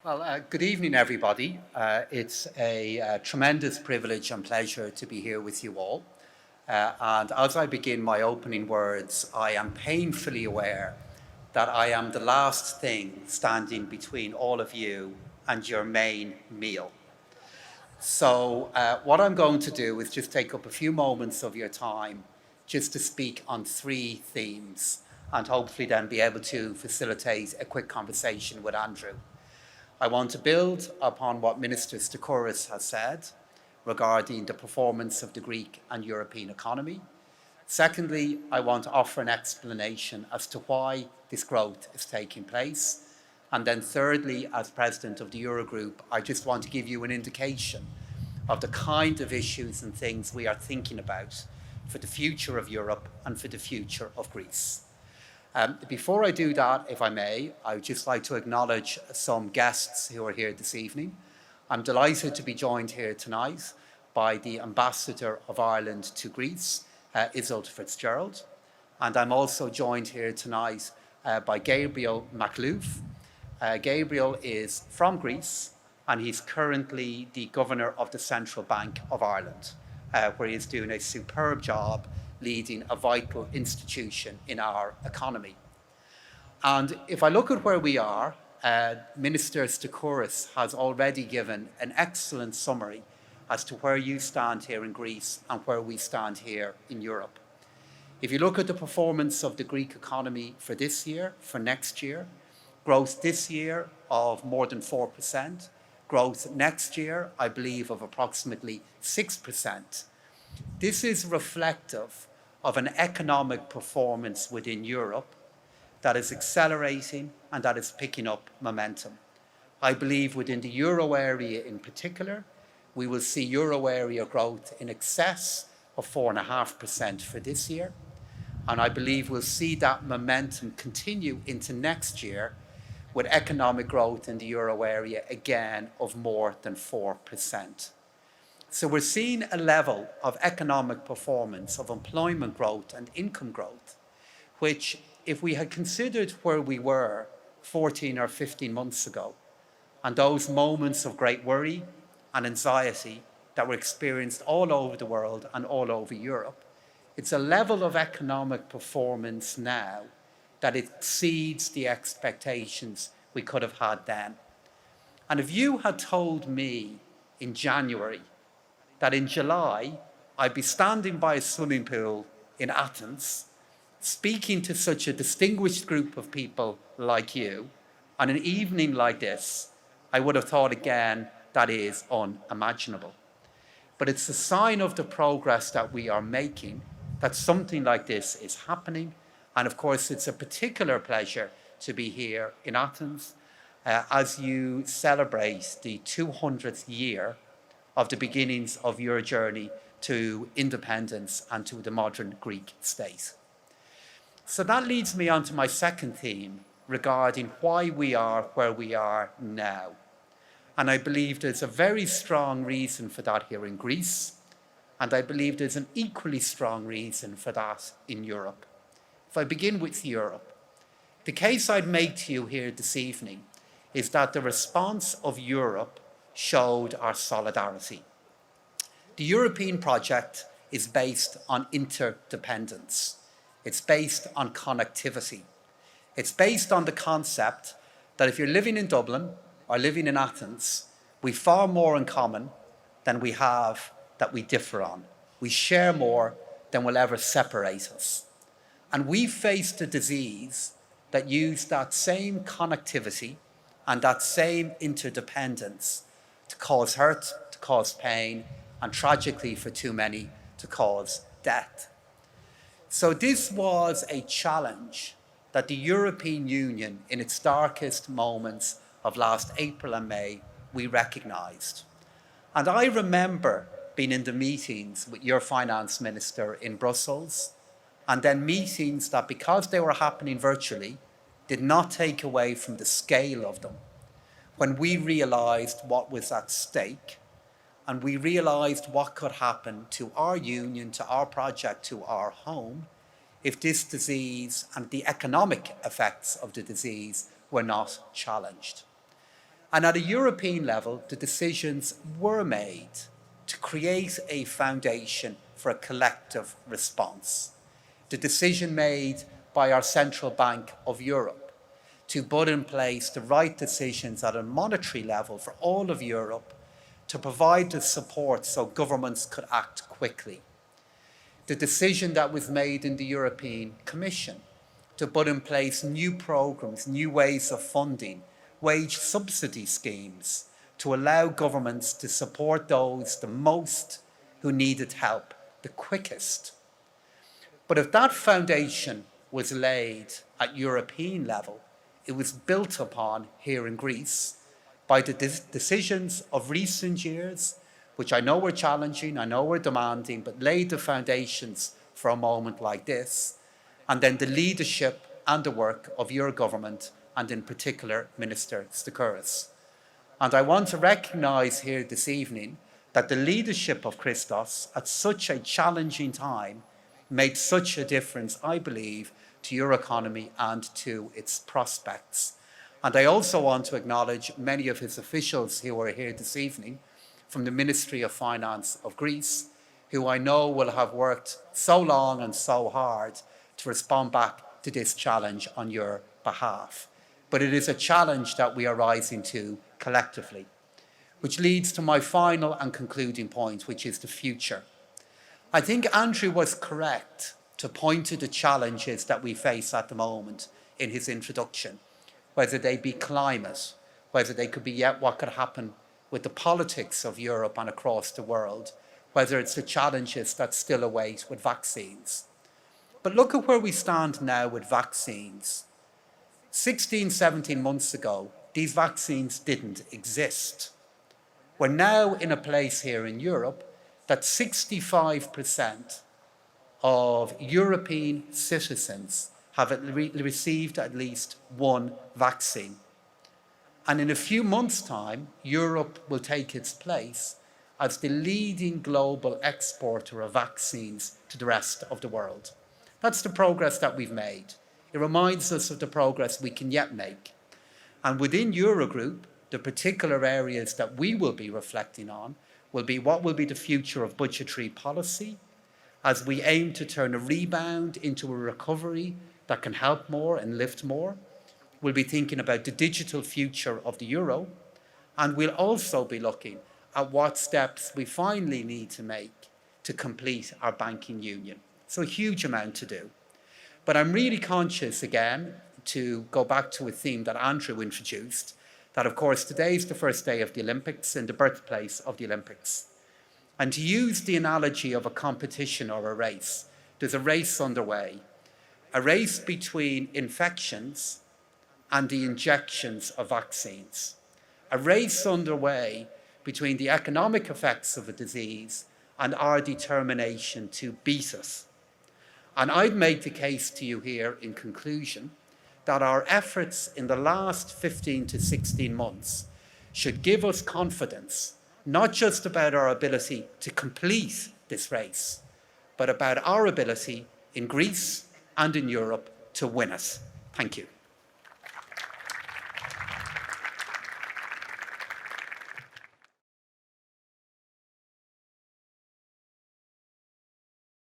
Good evening, everybody. It's a tremendous privilege and pleasure to be here with you all. And as I begin my opening words, I am painfully aware that I am the last thing standing between all of you and your main meal. So, what I'm going to do is just take up a few moments of your time just to speak on three themes and hopefully then be able to facilitate a quick conversation with Andrew. I want to build upon what Minister Stokouris has said regarding the performance of the Greek and European economy. Secondly, I want to offer an explanation as to why this growth is taking place. And then thirdly, as President of the Eurogroup, I just want to give you an indication of the kind of issues and things we are thinking about for the future of Europe and for the future of Greece. Before I do that, if I may, I would just like to acknowledge some guests who are here this evening. I'm delighted to be joined here tonight by the Ambassador of Ireland to Greece, Isolde Fitzgerald. And I'm also joined here tonight by Gabriel Makhlouf. Gabriel is from Greece and he's currently the Governor of the Central Bank of Ireland, where he is doing a superb job leading a vital institution in our economy. And if I look at where we are, Minister Stokouris has already given an excellent summary as to where you stand here in Greece and where we stand here in Europe. If you look at the performance of the Greek economy for this year, for next year, growth this year of more than 4%, growth next year, I believe, of approximately 6%. This is reflective of an economic performance within Europe that is accelerating and that is picking up momentum. I believe within the euro area in particular, we will see euro area growth in excess of 4.5% for this year. And I believe we'll see that momentum continue into next year with economic growth in the euro area again of more than 4%. So we're seeing a level of economic performance, of employment growth and income growth, which if we had considered where we were 14 or 15 months ago, and those moments of great worry and anxiety that were experienced all over the world and all over Europe, it's a level of economic performance now that exceeds the expectations we could have had then. And if you had told me in January that in July, I'd be standing by a swimming pool in Athens, speaking to such a distinguished group of people like you, on an evening like this, I would have thought again, that is unimaginable. But it's a sign of the progress that we are making that something like this is happening. And of course, it's a particular pleasure to be here in Athens as you celebrate the 200th year of the beginnings of your journey to independence and to the modern Greek state. So that leads me on to my second theme regarding why we are where we are now. And I believe there's a very strong reason for that here in Greece, and I believe there's an equally strong reason for that in Europe. If I begin with Europe, the case I'd make to you here this evening is that the response of Europe showed our solidarity. The European project is based on interdependence. It's based on connectivity. It's based on the concept that if you're living in Dublin or living in Athens, we've far more in common than we have that we differ on. We share more than will ever separate us. And we faced a disease that used that same connectivity and that same interdependence to cause hurt, to cause pain, and tragically for too many, to cause death. So this was a challenge that the European Union, in its darkest moments of last April and May, we recognised. And I remember being in the meetings with your finance minister in Brussels, and then meetings that, because they were happening virtually, did not take away from the scale of them. When we realised what was at stake, and we realised what could happen to our union, to our project, to our home, if this disease and the economic effects of the disease were not challenged. And at a European level, the decisions were made to create a foundation for a collective response. The decision made by our Central Bank of Europe to put in place the right decisions at a monetary level for all of Europe to provide the support so governments could act quickly. The decision that was made in the European Commission to put in place new programs, new ways of funding, wage subsidy schemes to allow governments to support those the most who needed help the quickest. But if that foundation was laid at European level, it was built upon here in Greece by the decisions of recent years, which I know were challenging, I know were demanding, but laid the foundations for a moment like this, and then the leadership and the work of your government, and in particular, Minister Stoukaris. And I want to recognise here this evening that the leadership of Christos at such a challenging time made such a difference, I believe, to your economy and to its prospects. And I also want to acknowledge many of his officials who are here this evening from the Ministry of Finance of Greece, who I know will have worked so long and so hard to respond back to this challenge on your behalf. But it is a challenge that we are rising to collectively, which leads to my final and concluding point, which is the future. I think Andrew was correct to point to the challenges that we face at the moment in his introduction, whether they be climate, whether they could be what could happen with the politics of Europe and across the world, whether it's the challenges that still await with vaccines. But look at where we stand now with vaccines. 16, 17 months ago, these vaccines didn't exist. We're now in a place here in Europe that 65% of European citizens have received at least one vaccine. And in a few months' time, Europe will take its place as the leading global exporter of vaccines to the rest of the world. That's the progress that we've made. It reminds us of the progress we can yet make. And within Eurogroup, the particular areas that we will be reflecting on will be what will be the future of budgetary policy as we aim to turn a rebound into a recovery that can help more and lift more. We'll be thinking about the digital future of the euro, and we'll also be looking at what steps we finally need to make to complete our banking union. So a huge amount to do. But I'm really conscious, again, to go back to a theme that Andrew introduced, that of course today is the first day of the Olympics and the birthplace of the Olympics. And to use the analogy of a competition or a race, there's a race underway, a race between infections and the injections of vaccines, a race underway between the economic effects of a disease and our determination to beat it. And I'd make the case to you here in conclusion that our efforts in the last 15 to 16 months should give us confidence, not just about our ability to complete this race, but about our ability in Greece and in Europe to win it. Thank you.